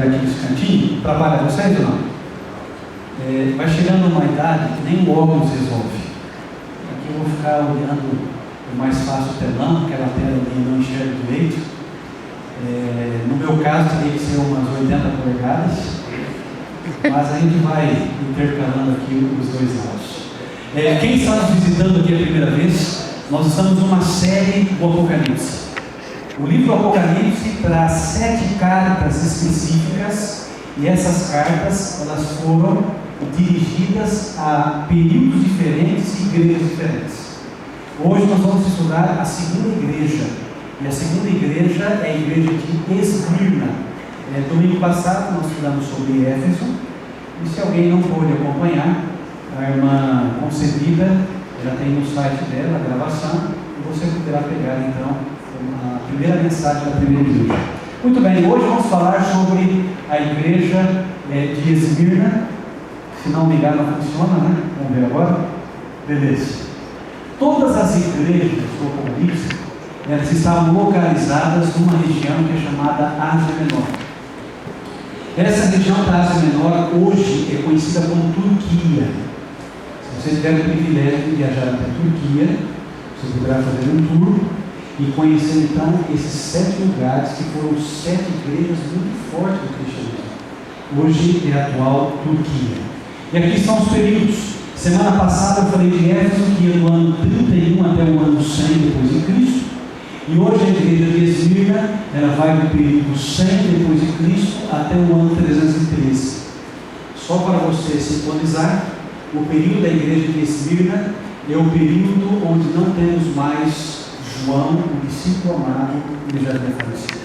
aqui nesse cantinho, trabalha vocês ou não? Vai chegando uma idade que nem o óculos resolve. Aqui eu vou ficar olhando o mais fácil o telão, aquela tela ali não enxerga direito. No meu caso teria que ser umas 80 polegadas, mas a gente vai intercalando aqui os dois lados. Quem está nos visitando aqui a primeira vez, nós estamos numa série do Apocalipse. O livro do Apocalipse traz 7 cartas específicas, e essas cartas elas foram dirigidas a períodos diferentes e igrejas diferentes. Hoje nós vamos estudar a segunda igreja, e a segunda igreja é a igreja de Esmirna. Domingo passado nós estudamos sobre Éfeso, e se alguém não pôde acompanhar, a irmã Concebida já tem no site dela a gravação, e você poderá pegar então a primeira mensagem da primeira igreja. Muito bem, hoje vamos falar sobre a igreja de Esmirna. Se não ligar não funciona, né? Vamos ver agora? Beleza. Todas as igrejas do Apocalipse, elas estavam localizadas numa região que é chamada Ásia Menor. Essa região da Ásia Menor hoje é conhecida como Turquia. Se você tiver o privilégio de viajar até a Turquia, você poderá fazer um tour e conhecer então esses 7 lugares que foram 7 igrejas muito fortes do cristianismo. Hoje é a atual Turquia. E aqui estão os períodos. Semana passada eu falei de Éfeso, que ia do ano 31 até o ano 100 depois de Cristo. E hoje a igreja de Esmirna, ela vai do período 100 depois de Cristo até o ano 313. Só para você sintonizar, o período da igreja de Esmirna é o período onde não temos mais João, o discípulo amado, ele já havia falecido.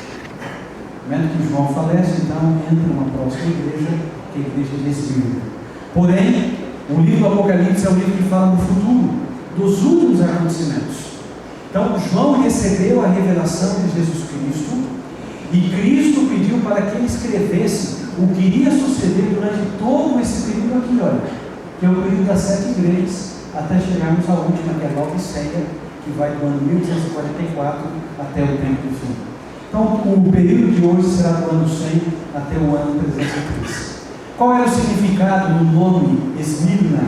No momento que João falece, então entra uma próxima igreja, que é a igreja de Esmirna. Porém, o livro do Apocalipse é o livro que fala do futuro, dos últimos acontecimentos. Então, João recebeu a revelação de Jesus Cristo, e Cristo pediu para que ele escrevesse o que iria suceder durante todo esse período aqui, olha, que é o período das 7 igrejas, até chegarmos à última, que é a Laodiceia, que vai do ano 1244 até o tempo do fim. Então, o período de hoje será do ano 100 até o ano 313. Qual era o significado do nome Esmirna?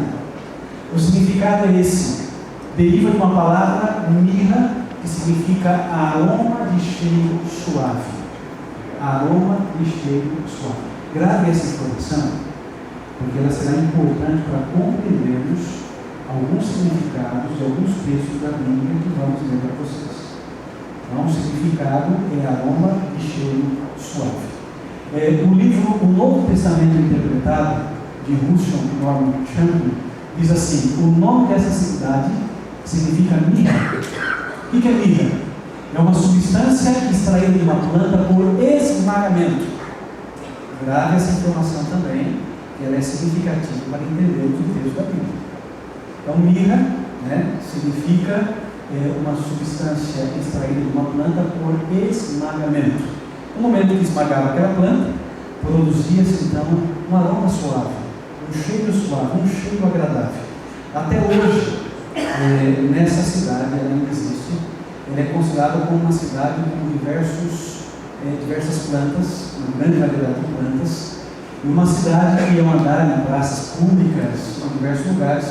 O significado é esse. Deriva de uma palavra mirra, que significa aroma de cheiro suave. Aroma de cheiro suave. Grave essa informação, porque ela será importante para compreendermos alguns significados de alguns textos da Bíblia que vamos ler para vocês. Então, o significado é aroma de cheiro suave. O livro O Novo Testamento Interpretado, de Russell Norman Champion, diz assim: o nome dessa cidade significa mirra. O que é mirra? É uma substância extraída de uma planta por esmagamento. Grave essa informação também, que ela é significativa para entendermos o texto da Bíblia. Então, mirra, significa uma substância extraída de uma planta por esmagamento. No momento que esmagava aquela planta, produzia-se então um aroma suave, um cheiro suave, um cheiro agradável. Até hoje, nessa cidade, ela ainda existe. Ela é considerada como uma cidade com diversas plantas, uma grande variedade de plantas, e uma cidade que, ao andar em praças públicas, em diversos lugares,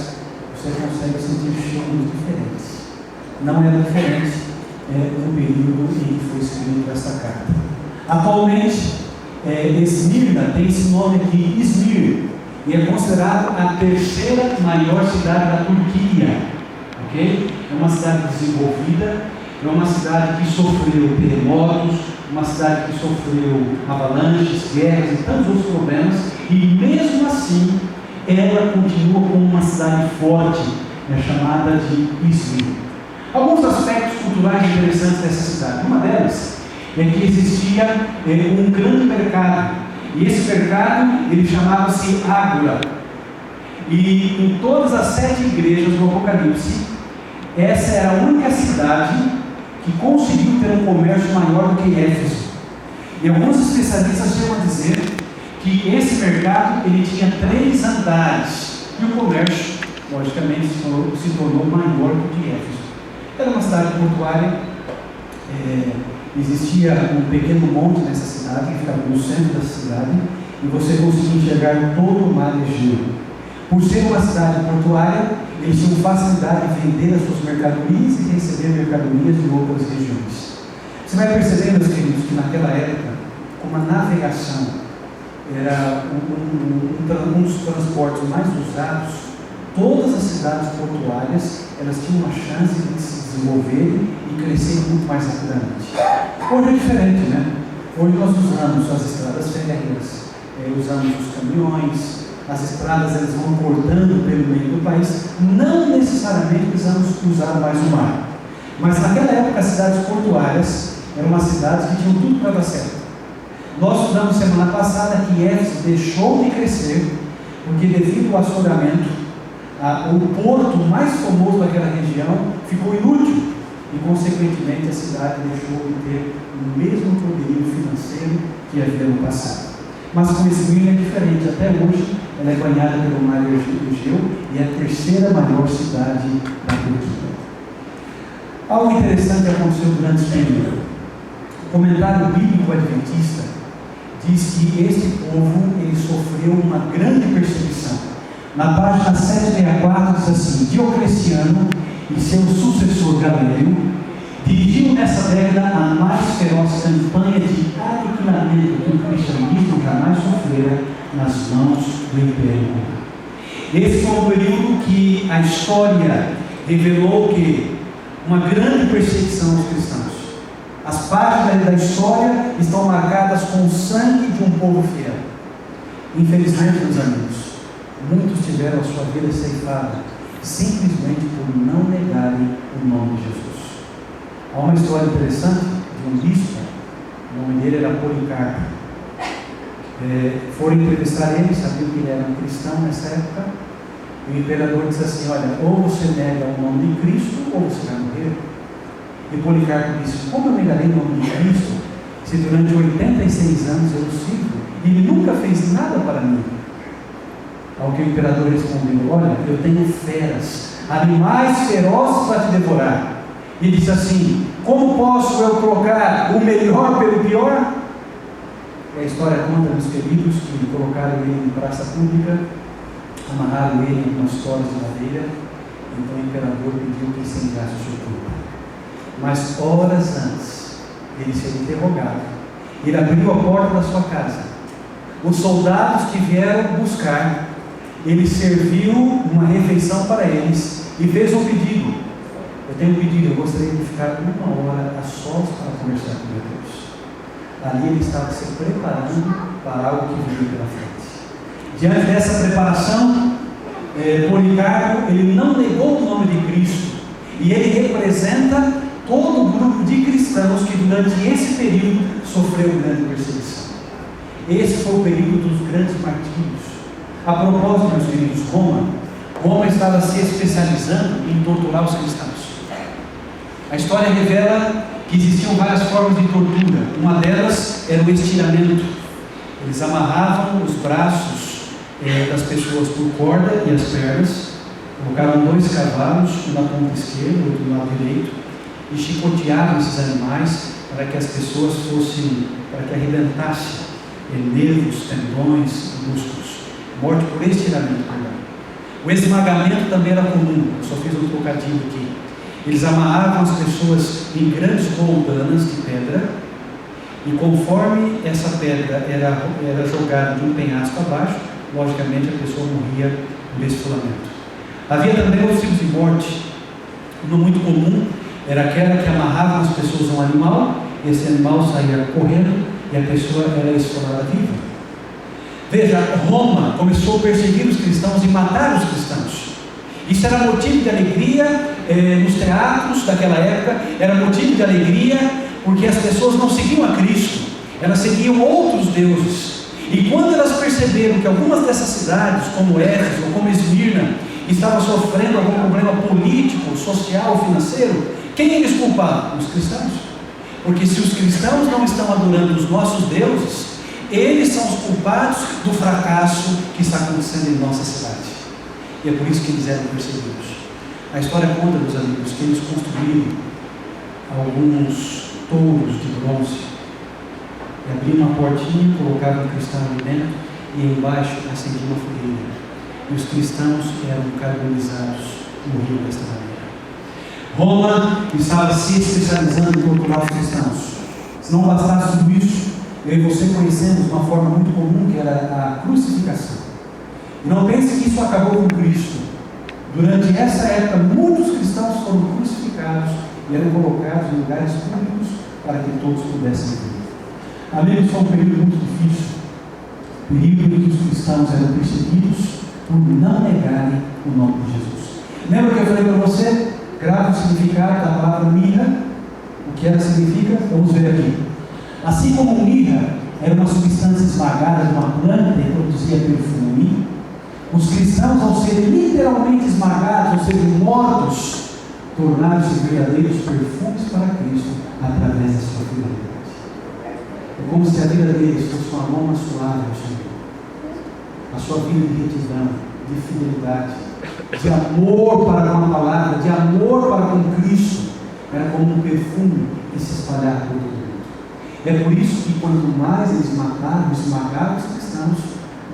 você consegue sentir cheiros diferentes. Não era diferente no período em que foi escrita essa carta. Atualmente, Esmirna tem esse nome aqui, Izmir, e é considerado a 3ª maior cidade da Turquia. Okay? É uma cidade desenvolvida, é uma cidade que sofreu terremotos, uma cidade que sofreu avalanches, guerras e tantos outros problemas, e mesmo assim, ela continua como uma cidade forte, chamada de Izmir. Alguns aspectos culturais interessantes dessa cidade. Uma delas é que existia um grande mercado, e esse mercado ele chamava-se Ágora, e em todas as 7 igrejas do Apocalipse, essa era a única cidade que conseguiu ter um comércio maior do que Éfeso. E alguns especialistas chegam a dizer que esse mercado ele tinha 3 andares, e o comércio logicamente se tornou maior do que Éfeso. Era uma cidade portuária, Existia um pequeno monte nessa cidade, que ficava no centro da cidade, e você conseguia enxergar todo o mar Egeu. Por ser uma cidade portuária, eles tinham facilidade de vender as suas mercadorias e receber mercadorias de outras regiões. Você vai perceber, meus queridos, que naquela época, como a navegação era um dos transportes mais usados, todas as cidades portuárias elas tinham uma chance de se desenvolverem e crescerem muito mais rapidamente. Hoje é diferente, né? Hoje nós usamos as estradas férreas, usamos os caminhões, as estradas elas vão cortando pelo meio do país, não necessariamente precisamos usar mais o mar. Mas naquela época as cidades portuárias eram umas cidades que tinham tudo para dar certo. Nós estudamos semana passada que Éfeso deixou de crescer porque devido ao assoreamento, o porto mais famoso daquela região ficou inútil e consequentemente a cidade deixou de ter o mesmo poderio financeiro que havia no passado. Mas com esse vinho é diferente. Até hoje ela é banhada pelo mar Egeu e é a terceira maior cidade da Turquia. Algo interessante aconteceu durante esse período. O comentário bíblico adventista diz que este povo ele sofreu uma grande perseguição. Na página 764 diz assim: Diocleciano e seu sucessor Galileu dirigiu nessa década a mais feroz campanha de aniquilamento que o cristianismo jamais sofrera nas mãos do Império Romano. Esse foi um período que a história revelou que uma grande perseguição aos cristãos. As páginas da história estão marcadas com o sangue de um povo fiel. Infelizmente, meus amigos, muitos tiveram a sua vida ceifada simplesmente por não negarem o nome de Jesus. Há uma história interessante de um bispo, o nome dele era Policarpo. Foram entrevistar ele, sabiam que ele era um cristão nessa época, e o imperador disse assim: olha, ou você nega o nome de Cristo, ou você vai morrer. E Policarpo disse: como eu negarei o nome de Cristo, se durante 86 anos eu o sigo, e ele nunca fez nada para mim? Ao que o imperador respondeu: olha, eu tenho feras, animais ferozes para te devorar. E disse assim: como posso eu trocar o melhor pelo pior? E a história conta, meus queridos, que colocaram ele em praça pública, amarraram ele em umas toras de madeira. Então o imperador pediu que incendiasse o seu corpo. Mas horas antes dele ser interrogado, ele abriu a porta da sua casa. Os soldados que vieram buscar, ele serviu uma refeição para eles e fez um pedido: eu tenho um pedido, eu gostaria de ficar 1 hora a sós para conversar com meu Deus. Ali ele estava se preparando para algo que viria pela frente. Diante dessa preparação, Policarpo ele não negou o nome de Cristo, e ele representa todo o grupo de cristãos que durante esse período sofreu grande perseguição. Esse foi o período dos grandes martírios. A propósito, meus queridos, Roma estava se especializando em torturar os cristãos. A história revela que existiam várias formas de tortura. Uma delas era o estiramento. Eles amarravam os braços das pessoas por corda e as pernas, colocavam 2 cavalos, um na ponta esquerda, outro do lado direito, e chicoteavam esses animais para que as pessoas para que arrebentasse nervos, tendões, músculos. Morte por estiramento, perdão. O esmagamento também era comum. Eu só fiz um trocadilho aqui. Eles amarravam as pessoas em grandes roldanas de pedra, e conforme essa pedra era jogada de um penhasco abaixo, logicamente a pessoa morria por esfolamento. Havia também outros tipos de morte. Uma muito comum era aquela que amarrava as pessoas a um animal, e esse animal saía correndo e a pessoa era esfolada viva. Veja, Roma começou a perseguir os cristãos e matar os cristãos. Isso era motivo de alegria nos teatros daquela época, era motivo de alegria porque as pessoas não seguiam a Cristo, elas seguiam outros deuses. E quando elas perceberam que algumas dessas cidades, como Éfeso ou como Esmirna, estavam sofrendo algum problema político, social, financeiro, quem eles culpavam? Os cristãos. Porque se os cristãos não estão adorando os nossos deuses, eles são os culpados do fracasso que está acontecendo em nossa cidade. E é por isso que eles eram perseguidos. A história conta, meus amigos, que eles construíram alguns touros de bronze. E abria uma portinha, colocava um cristal ali dentro e embaixo acendia uma fogueira. E os cristãos eram carbonizados no rio desta maneira. Roma estava se especializando em torturar os cristãos. Se não bastasse tudo isso, eu e você conhecemos uma forma muito comum, que era a crucificação. E não pense que isso acabou com Cristo. Durante essa época, muitos cristãos foram crucificados e eram colocados em lugares públicos para que todos pudessem ver. Amigos, foi um período muito difícil. Período em que os cristãos eram perseguidos por não negarem o nome de Jesus. Lembra que eu falei para você? Grave o significado da palavra mirra. O que ela significa? Vamos ver aqui. Assim como mirra era uma substância esmagada de uma planta e produzia perfume, os cristãos, ao serem literalmente esmagados, ou seja, mortos, tornaram-se verdadeiros perfumes para Cristo através da sua fidelidade. É como se a vida deles fosse uma aroma suave ao Senhor. A sua vida de retidão, de fidelidade, de amor para com a palavra, de amor para com Cristo, era como um perfume que se espalhava por todo mundo. É por isso que quanto mais eles matavam, esmagavam os cristãos,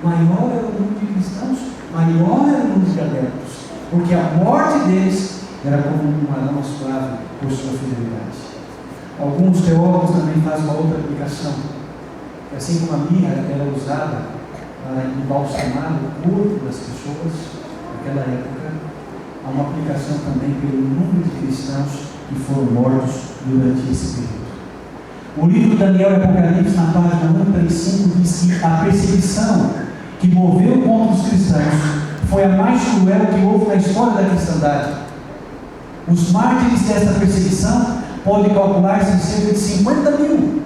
maior era o número de cristãos, maior era o número de adeptos, porque a morte deles era como um aroma suave por sua fidelidade. Alguns teólogos também fazem uma outra aplicação. Assim como a mirra era usada para embalsamar o corpo das pessoas naquela época, há uma aplicação também pelo número de cristãos que foram mortos durante esse período. O livro de Daniel e Apocalipse, na página 135, diz que a perseguição que moveu contra os cristãos foi a mais cruel que houve na história da cristandade. Os mártires dessa perseguição podem calcular-se em cerca de 50 mil.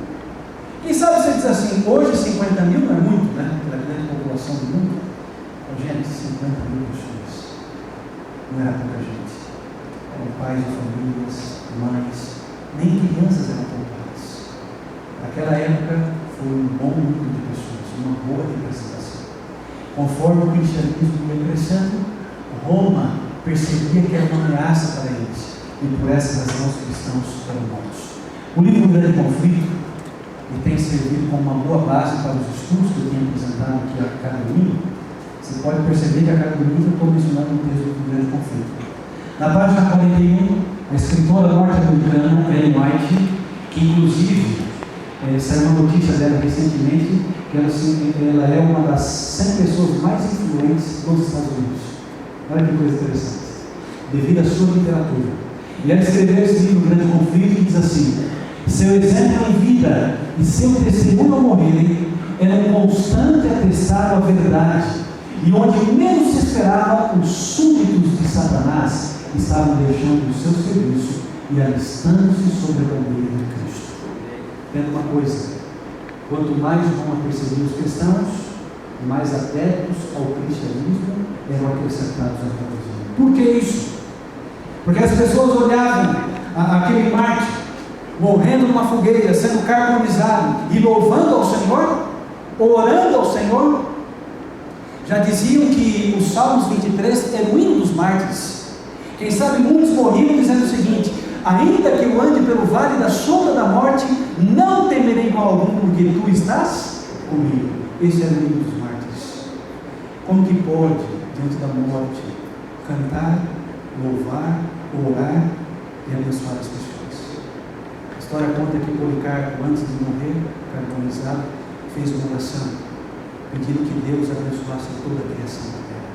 Quem sabe você diz assim, hoje 50 mil não é muito, né? Pela grande população do mundo. Gente, 50 mil pessoas. Não era pouca gente. Eram pais de famílias, mães, nem crianças eram poupadas. Naquela época foi um bom número de pessoas, uma boa representação. Conforme o cristianismo ia crescendo, Roma percebia que era uma ameaça para eles, e por essa razão os cristãos eram mortos. O livro do Grande Conflito tem servido como uma boa base para os estudos que eu tenho apresentado aqui a cada domingo. Você pode perceber que a cada domingo eu estou mencionando um texto do Grande Conflito. Na página 41, a escritora norte-americana Ellen White, que inclusive saiu uma notícia dela recentemente, que ela é uma das 100 pessoas mais influentes dos Estados Unidos. Olha que coisa interessante, devido à sua literatura. E ela escreveu esse livro, Grande Conflito, que diz assim: seu exemplo em vida e seu testemunho ao morrer era um constante atestado à verdade, e onde menos se esperava, os súditos de Satanás estavam deixando o seu serviço e alistando-se sobre a bandeira de Cristo. Vendo uma coisa, quanto mais Roma perseguia os cristãos, mais adeptos ao cristianismo eram acrescentados à teologia. Por que isso? Porque as pessoas olhavam aquele mártir morrendo numa fogueira, sendo carbonizado e louvando ao Senhor, orando ao Senhor. Já diziam que os Salmos 23 era o hino dos mártires. Quem sabe muitos morriam dizendo o seguinte: ainda que eu ande pelo vale da sombra da morte, não temerei mal algum, porque tu estás comigo. Esse era o hino dos mártires. Como que pode, diante da morte, cantar, louvar, orar e abençoar as pessoas? A história conta que Policarpo, antes de morrer, carbonizado, fez uma oração, pedindo que Deus abençoasse toda a criação da terra.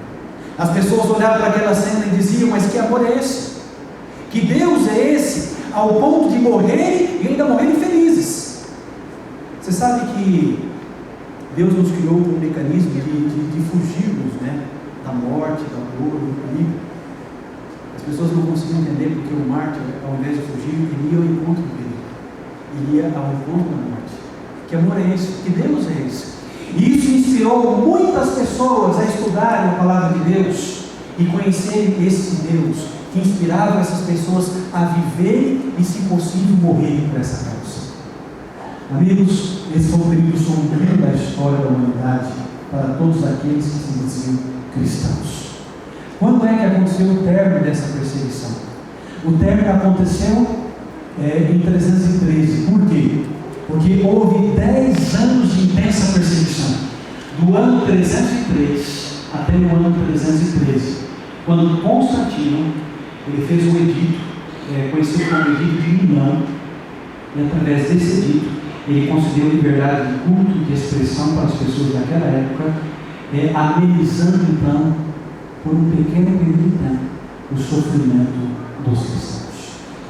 As pessoas olhavam para aquela cena e diziam: mas que amor é esse? Que Deus é esse, ao ponto de morrer e ainda morrerem felizes? Você sabe que Deus nos criou com um mecanismo de fugirmos, né, da morte, da dor, do perigo. As pessoas não conseguiam entender porque o mártir, ao invés de fugir, ele ia ao encontro do perigo, ele ia ao encontro da morte. Que amor é esse? Que Deus é esse? E isso inspirou muitas pessoas a estudarem a palavra de Deus e conhecerem esse Deus, que inspirava essas pessoas a viverem e, se possível, morrerem por essa causa. Amigos, esse foi um período sombrio da história da humanidade para todos aqueles que se diziam cristãos. Quando é que aconteceu o término dessa perseguição? O término aconteceu em 313. Por quê? Porque houve 10 anos de intensa perseguição, do ano 303 até o ano 313, quando Constantino ele fez um edito, conhecido como Edito de Milão, e através desse edito ele concedeu liberdade de culto e de expressão para as pessoas daquela época, amenizando então, por um pequeno período de tempo, o sofrimento dos cristãos.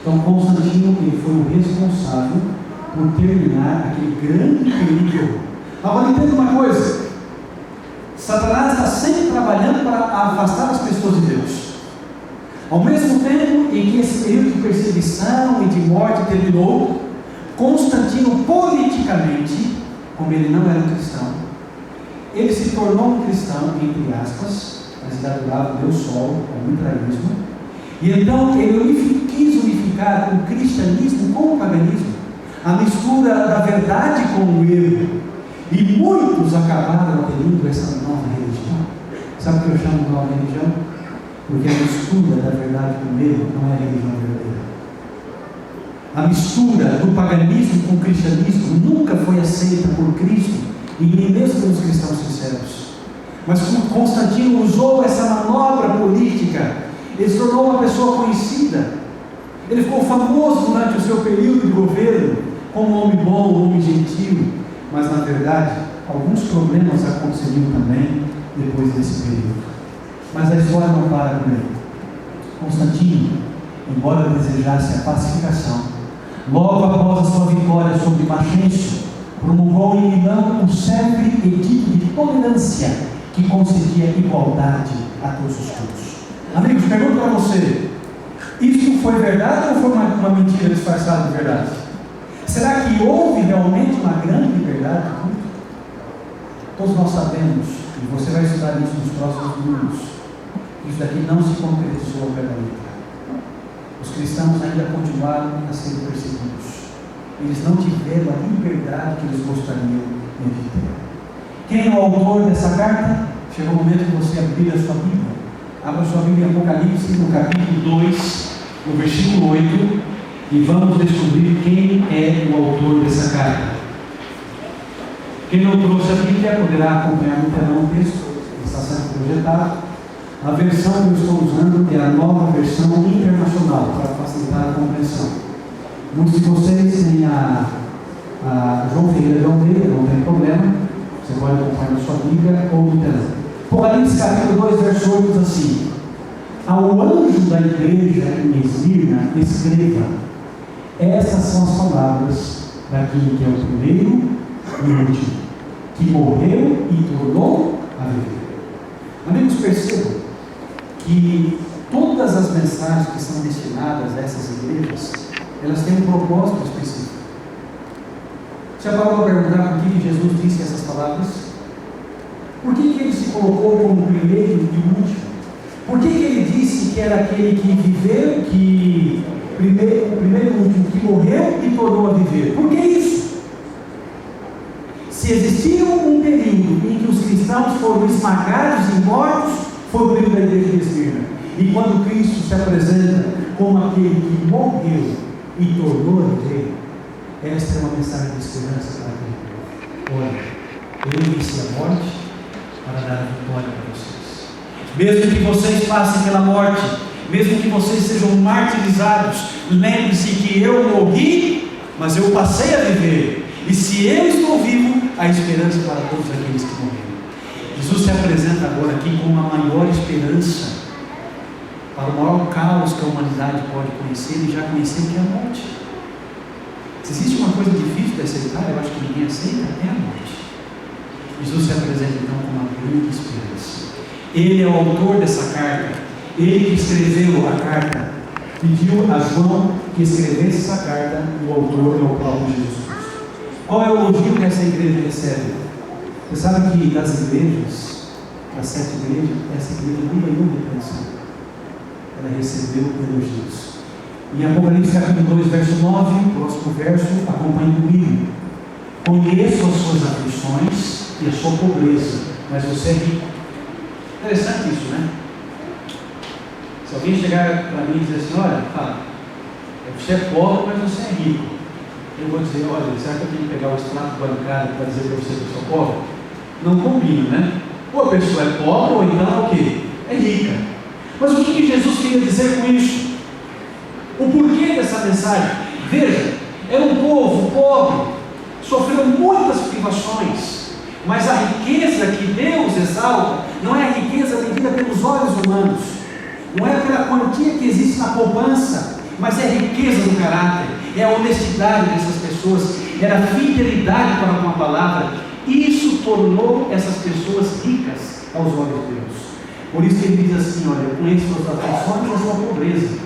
Então Constantino ele foi o responsável por terminar aquele grande período de horror. Agora entenda uma coisa: Satanás está sempre trabalhando para afastar as pessoas de Deus. Ao mesmo tempo em que esse período de perseguição e de morte terminou, Constantino, politicamente, como ele não era um cristão, ele se tornou um cristão, entre aspas, mas ele adorava o Deus Sol, com o mitraísmo, e então ele quis unificar o cristianismo com o paganismo, a mistura da verdade com o erro, e muitos acabaram aderindo a essa nova religião. Sabe o que eu chamo de nova religião? Porque a mistura da verdade com o erro não é a religião verdadeira. A mistura do paganismo com o cristianismo nunca foi aceita por Cristo e nem mesmo pelos cristãos sinceros. Mas Constantino usou essa manobra política, ele se tornou uma pessoa conhecida, ele ficou famoso durante o seu período de governo como um homem bom, um homem gentil, mas na verdade alguns problemas aconteceriam também depois desse período. Mas a história não para por aí. Constantino, embora desejasse a pacificação, logo após a sua vitória sobre Maxêncio, promulgou em Milão um célebre edito de tolerância que concedia igualdade a todos os cultos. Amigos, pergunto para você: isso foi verdade ou foi uma mentira disfarçada de verdade? Será que houve realmente uma grande liberdade de culto? Todos nós sabemos, e você vai estudar isso nos próximos minutos, isso daqui não se concretizou ao pé da letra. Os cristãos ainda continuaram a ser perseguidos. Eles não tiveram a liberdade que eles gostariam de ter. Quem é o autor dessa carta? Chegou o momento de você abrir a sua Bíblia. Abra sua Bíblia em Apocalipse, no capítulo 2, no versículo 8, e vamos descobrir quem é o autor dessa carta. Quem não trouxe a Bíblia poderá acompanhar no telão o texto, que está sendo projetado. A versão que eu estou usando é a nova versão internacional, para facilitar a compreensão. Muitos de vocês têm a João Ferreira de Almeida, não tem problema, você pode acompanhar na sua Bíblia ou no telão. Apocalipse capítulo 2, verso 8 diz assim: ao anjo da igreja em Esmirna escreva: essas são as palavras daquele que é o primeiro e o último, que morreu e tornou a viver. Amigos, percebam que todas as mensagens que são destinadas a essas igrejas, elas têm um propósito específico. Você já parou para perguntar por que Jesus disse essas palavras? Por que ele se colocou como primeiro e último? Por que ele disse que era aquele que viveu, o primeiro e último, que morreu e tornou a viver? Por que isso? Se existiu um período em que os cristãos foram esmagados e mortos, foi o período da igreja de Esmirna. E quando Cristo se apresenta como aquele que morreu e tornou a viver, esta é uma mensagem de esperança para aquele povo. Olha, eu venci a morte para dar a vitória para vocês. Mesmo que vocês passem pela morte, mesmo que vocês sejam martirizados, lembre-se que eu morri, mas eu passei a viver. E se eu estou vivo, há esperança para todos aqueles que morreram. Jesus se apresenta agora aqui com uma maior esperança para o maior caos que a humanidade pode conhecer e já conhecer, que é a morte. Se existe uma coisa difícil de aceitar, eu acho que ninguém aceita, é a morte. Jesus se apresenta então com uma grande esperança. Ele é o autor dessa carta. Ele que escreveu a carta pediu a João que escrevesse essa carta, e o autor é o próprio Jesus Cristo. Qual é o elogio que essa igreja recebe? Você sabe que das igrejas, das 7 igrejas, essa igreja não ganhou repreensão. Ela recebeu elogios. Em Apocalipse capítulo 2, verso 9, próximo verso, acompanhe comigo. Conheço as suas aflições e a sua pobreza, mas você é rico. Interessante isso, né? Se alguém chegar para mim e dizer assim: olha, fala, Você é pobre, mas você é rico. Eu vou dizer, olha, será que eu tenho que pegar o extrato bancário para dizer para você que eu sou pobre? Não combina, né? Ou a pessoa é pobre, ou então é o quê? É rica. Mas o que Jesus queria dizer com isso? O porquê dessa mensagem? Veja, era um povo pobre, sofreu muitas privações, mas a riqueza que Deus exalta não é a riqueza medida pelos olhos humanos, não é pela quantia que existe na poupança, mas é a riqueza do caráter, é a honestidade dessas pessoas, é a fidelidade para com a palavra. Isso tornou essas pessoas ricas aos olhos de Deus. Por isso que ele diz assim: olha, eu conheço suas aflições e a sua pobreza,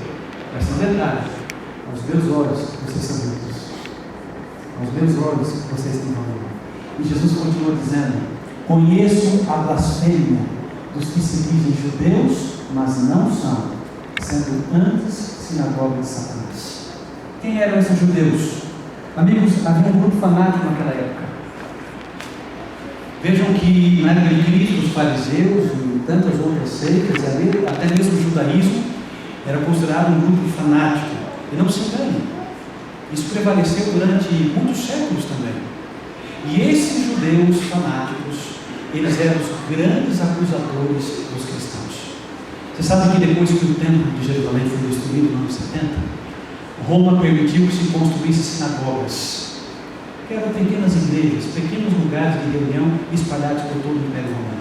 mas são detalhes. Aos meus olhos vocês são ricos, aos meus olhos vocês têm valor. E Jesus continua dizendo: conheço a blasfêmia dos que se dizem judeus, mas não são, sendo antes sinagoga de Satanás. Quem eram esses judeus? Amigos, havia um grupo fanático naquela época. Vejam que na época de Cristo, os fariseus e tantas outras seitas, até mesmo o judaísmo, era considerado um grupo fanático. E não se engane, isso prevaleceu durante muitos séculos também. E esses judeus fanáticos, eles eram os grandes acusadores dos cristãos. Você sabe que depois que o templo de Jerusalém foi destruído no ano 70, Roma permitiu que se construíssem sinagogas, que eram pequenas igrejas, pequenos lugares de reunião espalhados por todo o Império Romano.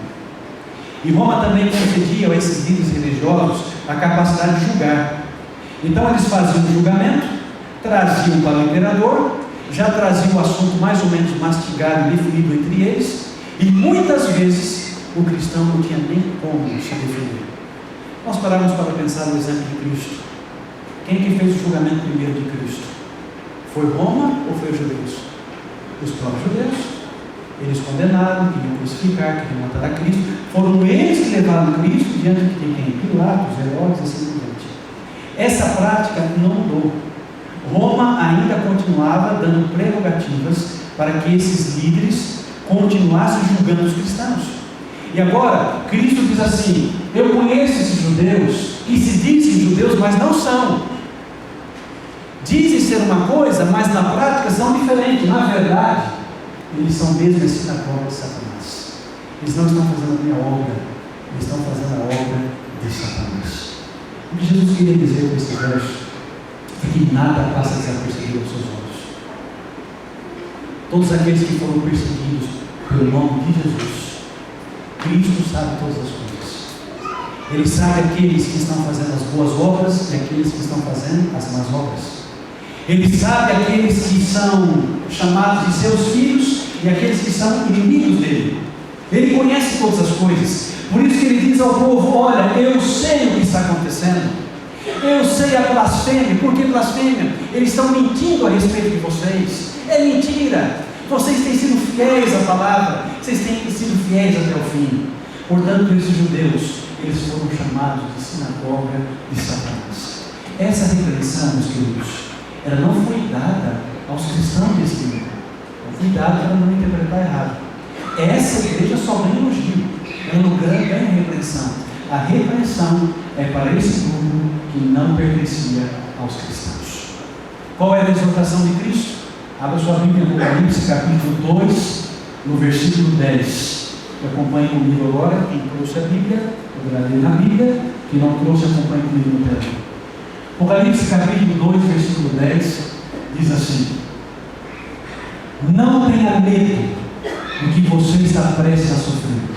E Roma também concedia a esses líderes religiosos a capacidade de julgar. Então eles faziam o julgamento, traziam para o imperador, já traziam o assunto mais ou menos mastigado e definido entre eles, e muitas vezes o cristão não tinha nem como se defender. Nós paramos para pensar no exemplo de Cristo. Quem que fez o julgamento primeiro de Cristo? Foi Roma ou foi os judeus? Os próprios judeus. Eles condenaram, queriam crucificar, queriam matar a Cristo. Foram eles que levaram Cristo diante de quem? Pilatos, Herodes, assim por diante. Essa prática não mudou. Roma ainda continuava dando prerrogativas para que esses líderes continuassem julgando os cristãos. E agora, Cristo diz assim: eu conheço esses judeus que se dizem judeus, mas não são. Dizem ser uma coisa, mas na prática são diferentes. Na verdade, eles são mesmo as sinagogas de Satanás. Eles não estão fazendo a minha obra, eles estão fazendo a obra de Satanás. O que Jesus queria dizer com esse verso é que nada passa desapercebido aos seus olhos. Todos aqueles que foram perseguidos pelo nome de Jesus, Cristo sabe todas as coisas. Ele sabe aqueles que estão fazendo as boas obras e aqueles que estão fazendo as más obras. Ele sabe aqueles que são chamados de seus filhos e aqueles que são inimigos dele. Ele conhece todas as coisas. Por isso que ele diz ao povo: olha, eu sei o que está acontecendo. Eu sei a blasfêmia. Por que blasfêmia? Eles estão mentindo a respeito de vocês. É mentira. Vocês têm sido fiéis à palavra. Vocês têm sido fiéis até o fim. Portanto, esses judeus, eles foram chamados de sinagoga de Satanás. Essa repreensão, meus queridos, ela não foi dada aos cristãos desse tempo. Não foi dada para não interpretar errado. Essa igreja só ganha elogio. Ela não ganha repreensão. A repreensão é para esse grupo que não pertencia aos cristãos. Qual é a exortação de Cristo? Abra sua Bíblia no Apocalipse, capítulo 2, no versículo 10. Acompanhe comigo agora. Quem trouxe a Bíblia, poderá ler na Bíblia. Quem não trouxe, acompanhe comigo no telão. Apocalipse, capítulo 2, versículo 10, diz assim: não tenha medo do que você está prestes a sofrer.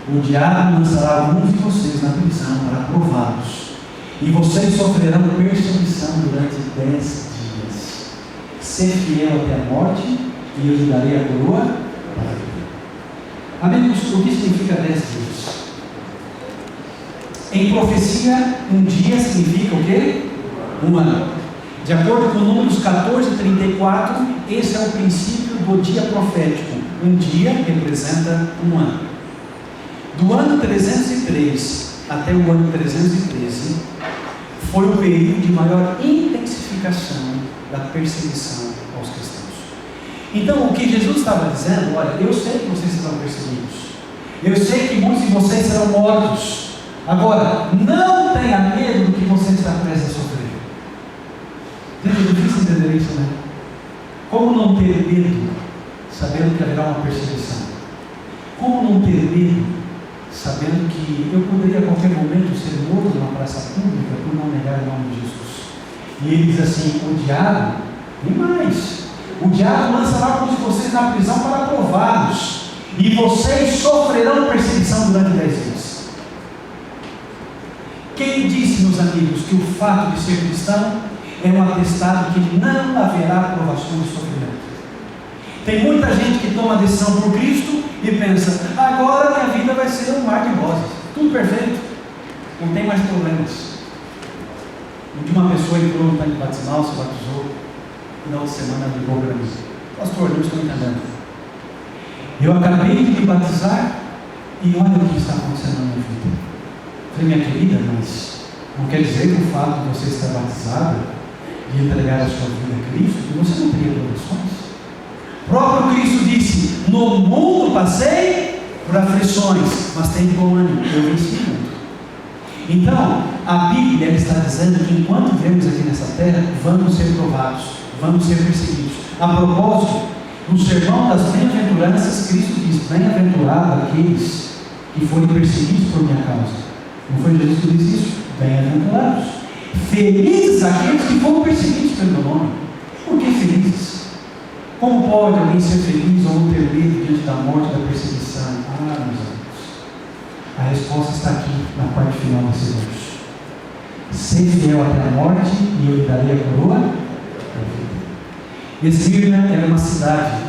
O diabo lançará alguns de vocês na prisão para prová-los, e vocês sofrerão perseguição durante 10 dias. Ser fiel até a morte, e eu lhe darei a coroa para a vida. Amigos, o que significa 10 dias? Em profecia, um dia significa o quê? Um ano. De acordo com Números 14:34, esse é o princípio do dia profético. Um dia representa um ano. Do ano 303 até o ano 313, foi o período de maior intensificação da perseguição aos cristãos. Então, o que Jesus estava dizendo: olha, eu sei que vocês serão perseguidos, eu sei que muitos de vocês serão mortos. Agora, não tenha medo do que você está prestes a sofrer. difícil entender isso, né? Como não ter medo, sabendo que haverá uma perseguição? Como não ter medo, sabendo que eu poderia a qualquer momento ser morto numa praça pública por não negar o nome de Jesus? E ele diz assim: o diabo, nem mais. O diabo lança lá com vocês na prisão para prová-los, e vocês sofrerão perseguição durante 10 dias. Quem disse, meus amigos, que o fato de ser cristão é um atestado que não haverá provações e sofrimento? Tem muita gente que toma a decisão por Cristo e pensa: agora minha vida vai ser um mar de rosas, tudo perfeito, não tem mais problemas. Um dia uma pessoa entrou no tanque batismal, se batizou, no final de semana ligou para mim: pastor, não estou entendendo. Eu acabei de me batizar e olha o que está acontecendo na minha vida. Falei: minha querida, mas não quer dizer que o fato de você estar batizada e entregar a sua vida a Cristo, que você não teria provações? O próprio Cristo disse: no mundo passei por aflições, mas tem bom ânimo, eu venci o mundo. Então, a Bíblia está dizendo que enquanto vivemos aqui nessa terra, vamos ser provados, vamos ser perseguidos. A propósito, no sermão das bem-aventuranças, Cristo diz: bem-aventurado aqueles que forem perseguidos por minha causa. Não foi Jesus que disse isso? Bem-aventurados. Felizes aqueles que foram perseguidos pelo meu nome. Por que felizes? Como pode alguém ser feliz ou não ter medo diante da morte e da perseguição? Meus amigos, a resposta está aqui na parte final desse verso. Ser fiel até a morte e eu lhe darei a coroa da vida. Esmirna era uma cidade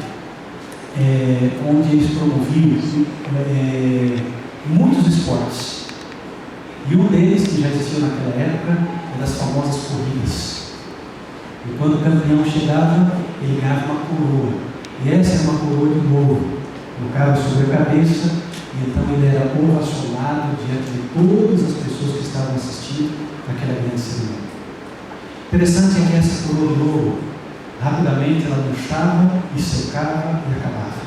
onde eles promoviam muitos esportes. E um deles, que já existiu naquela época, é das famosas corridas. E quando o campeão chegava, ele ganhava uma coroa. E essa era uma coroa de ouro, colocava sobre a cabeça, e então ele era ovacionado diante de todas as pessoas que estavam assistindo àquela grande cerimônia. Interessante é que essa coroa de ouro, rapidamente ela murchava e secava e acabava.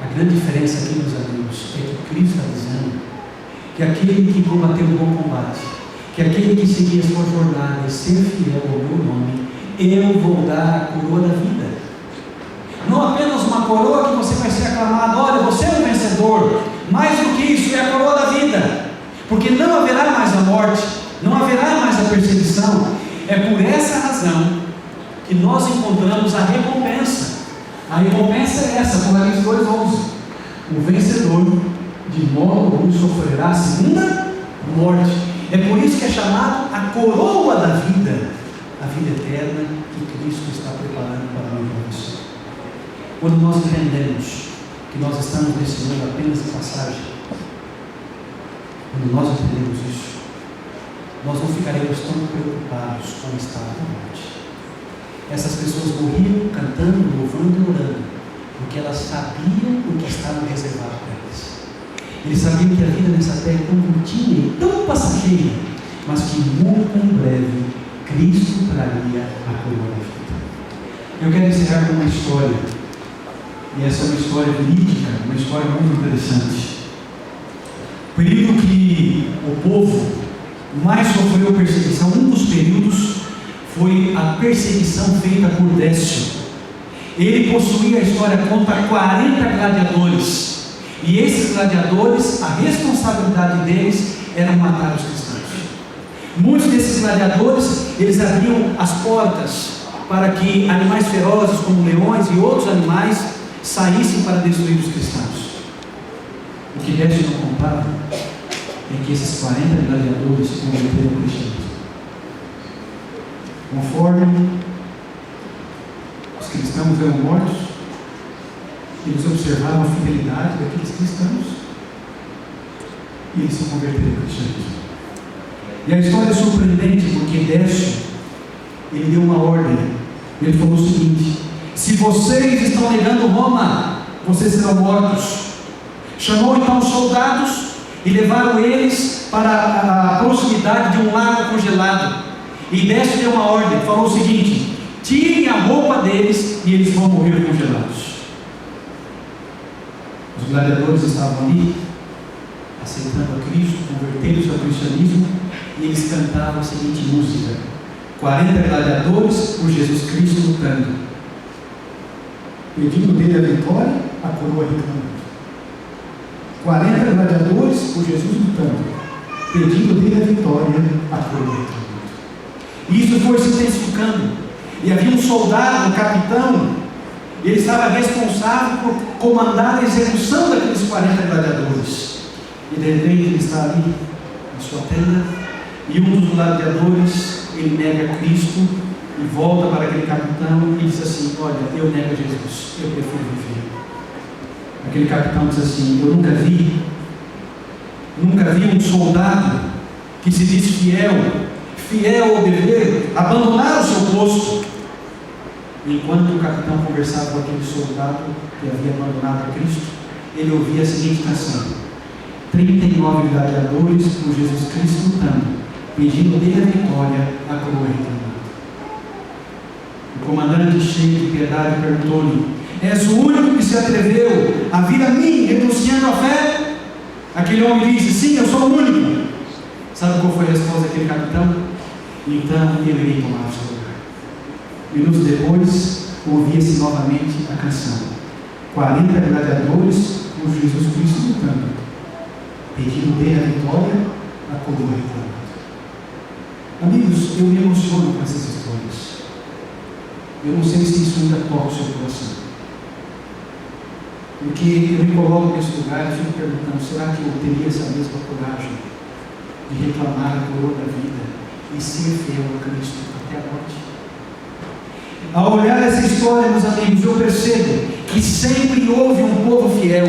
A grande diferença aqui, meus amigos, é que Cristo está dizendo que aquele que combateu o bom combate, que aquele que seguir a sua jornada e ser fiel ao meu nome, eu vou dar a coroa da vida. Não apenas uma coroa que você vai ser aclamado: olha, você é um vencedor. Mais do que isso, é a coroa da vida, porque não haverá mais a morte, não haverá mais a perseguição. É por essa razão que nós encontramos a recompensa. A recompensa é essa, Apocalipse 2:11: o vencedor de modo algum sofrerá a segunda morte. É por isso que é chamado a coroa da vida, a vida eterna que Cristo está preparando para mim e para você. Quando nós entendemos que nós estamos nesse mundo apenas de passagem, quando nós entendemos isso, nós não ficaremos tão preocupados com o estado da morte. Essas pessoas morriam cantando, louvando e orando, porque elas sabiam o que estava reservado para eles. Eles sabiam que a vida nessa terra é tão curtinha e tão passageira, mas que muito em breve Cristo traria a coroa da vida. Eu quero encerrar com uma história, e essa é uma história verídica, uma história muito interessante. O período que o povo mais sofreu perseguição, um dos períodos, foi a perseguição feita por Décio. Ele possuía, a história conta, 40 gladiadores. E esses gladiadores, a responsabilidade deles era matar os cristãos. Muitos desses gladiadores, eles abriam as portas para que animais ferozes como leões e outros animais saíssem para destruir os cristãos. O que Décio não contava é que esses 40 gladiadores se converteram ao cristianismo. Conforme os cristãos eram mortos, eles observavam a fidelidade daqueles cristãos e eles se converteram ao cristianismo. E a história é surpreendente porque Décio, ele deu uma ordem. Ele falou o seguinte: se vocês estão negando Roma, vocês serão mortos. Chamou então os soldados e levaram eles para a proximidade de um lago congelado. E Décio deu uma ordem, falou o seguinte: tirem a roupa deles e eles vão morrer congelados. Os gladiadores estavam ali, aceitando a Cristo, convertendo-se ao cristianismo, e eles cantavam a seguinte música: 40 gladiadores por Jesus Cristo lutando, pedindo dele a vitória, a coroa reclamando. 40 gladiadores por Jesus lutando, pedindo dele a vitória, a coroa reclamando. E isso foi se intensificando. E havia um soldado, um capitão, ele estava responsável por comandar a execução daqueles 40 gladiadores. E de repente ele está ali, na sua tenda, e um dos gladiadores, ele nega Cristo, e volta para aquele capitão e diz assim: olha, eu nego a Jesus, eu prefiro viver. Aquele capitão diz assim: eu nunca vi um soldado que se diz fiel ao dever, abandonar o seu posto. Enquanto o capitão conversava com aquele soldado que havia abandonado a Cristo, ele ouvia a seguinte canção: 39 gladiadores por Jesus Cristo lutando, pedindo dele a vitória, a coroa reclamando. O comandante, cheio de piedade, perguntou-lhe: és o único que se atreveu a vir a mim, renunciando à fé? Aquele homem disse: sim, eu sou o único. Sabe qual foi a resposta daquele capitão? Então eu irei tomar o seu lugar. Minutos depois, ouvia-se novamente a canção: 40 gladiadores por Jesus Cristo lutando, pedindo dele a vitória, a coroa reclamando. Amigos, eu me emociono com essas histórias. Eu não sei se isso ainda toca o seu coração, porque eu me coloco nesse lugar e fico perguntando: será que eu teria essa mesma coragem de reclamar a coroa da vida e ser fiel a Cristo até a morte? Ao olhar essa história, meus amigos, eu percebo que sempre houve um povo fiel,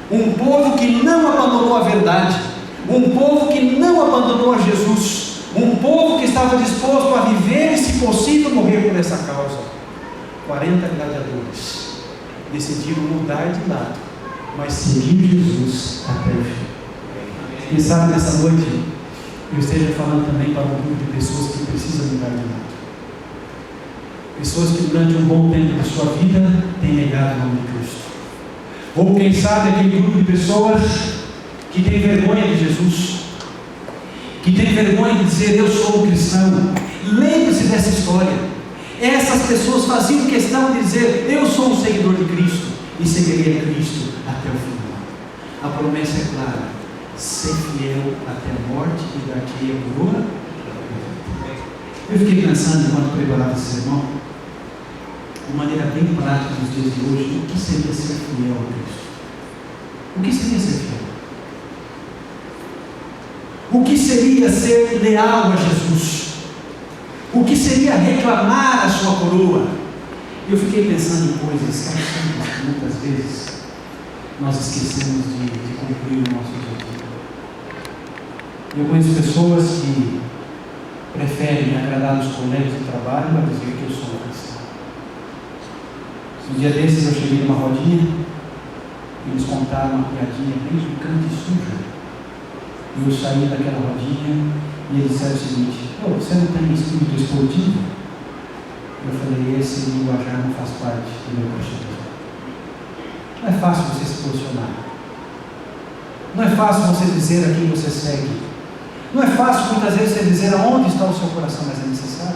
um povo que não abandonou a verdade, um povo que não abandonou a Jesus, um povo que estava disposto a viver e, se possível, morrer por essa causa. 40 gladiadores decidiram mudar de lado, mas seguir Jesus até o fim. Quem sabe nessa noite eu esteja falando também para um grupo de pessoas que precisam mudar de lado. Pessoas que durante um bom tempo da sua vida têm negado o nome de Cristo. Ou quem sabe aquele grupo de pessoas que tem vergonha de Jesus, que tem vergonha de dizer: eu sou um cristão. Lembre-se dessa história. Essas pessoas faziam questão de dizer: eu sou um seguidor de Cristo e seguirei a Cristo até o final. A promessa é clara: ser fiel até a morte e dar-te a coroa. Eu fiquei pensando enquanto preparava esse sermão, de maneira bem prática nos dias de hoje, o que seria ser fiel a Cristo? O que seria ser fiel? O que seria ser leal a Jesus? O que seria reclamar a sua coroa? Eu fiquei pensando em coisas tão simples que muitas vezes nós esquecemos de cumprir o nosso objetivo. Eu conheço pessoas que preferem agradar os colegas de trabalho para dizer que eu sou um cristão. Um dia desses eu cheguei numa rodinha e eles contaram uma piadinha bem picante e suja. E eu saí daquela rodinha e eles disseram o seguinte: você não tem espírito esportivo? Eu falei: esse linguajar não faz parte do meu cristianismo. Não é fácil você se posicionar. Não é fácil você dizer a quem você segue. Não é fácil muitas vezes você dizer aonde está o seu coração, mas é necessário.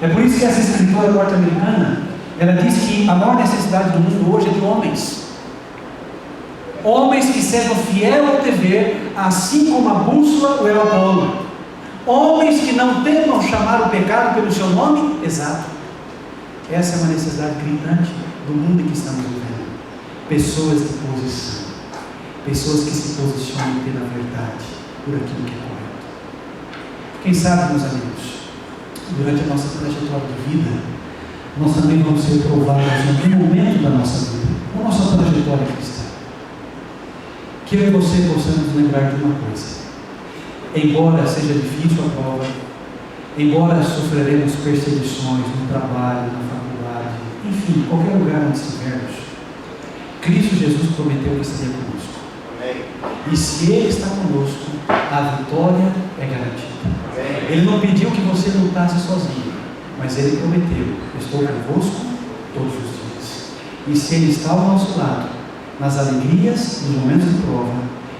É por isso que essa escritora norte-americana, ela diz que a maior necessidade do mundo hoje é de homens. Homens que sejam fiel ao dever, assim como a bússola ou o Apolo. Homens que não temam chamar o pecado pelo seu nome exato. Essa é uma necessidade gritante do mundo em que estamos vivendo. Pessoas de posição. Pessoas que se posicionam pela verdade, por aquilo que é correto. Quem sabe, meus amigos, durante a nossa trajetória de vida, nós também vamos ser provados em algum momento da nossa vida, na nossa trajetória cristã. Que eu e você possamos lembrar de uma coisa: embora seja difícil a prova, embora sofreremos perseguições no trabalho, na faculdade, enfim, qualquer lugar onde estivermos, Cristo Jesus prometeu que estaria conosco. E se Ele está conosco, a vitória é garantida. Ele não pediu que você lutasse sozinho, mas Ele prometeu: estou convosco todos os dias. E se Ele está ao nosso lado, nas alegrias, nos momentos de prova,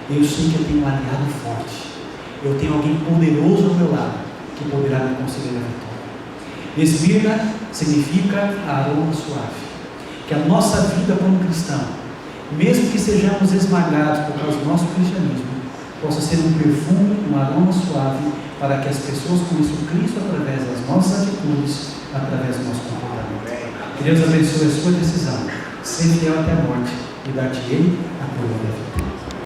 eu sei que eu tenho um aliado forte. Eu tenho alguém poderoso ao meu lado, que poderá me conceder a vitória. Esmirna significa aroma suave. Que a nossa vida como cristão, mesmo que sejamos esmagados por causa do nosso cristianismo, possa ser um perfume, um aroma suave, para que as pessoas conheçam Cristo através das nossas atitudes, através do nosso comportamento. Que Deus abençoe a sua decisão, ser fiel até a morte, e dar-te-ei a coroa da vida.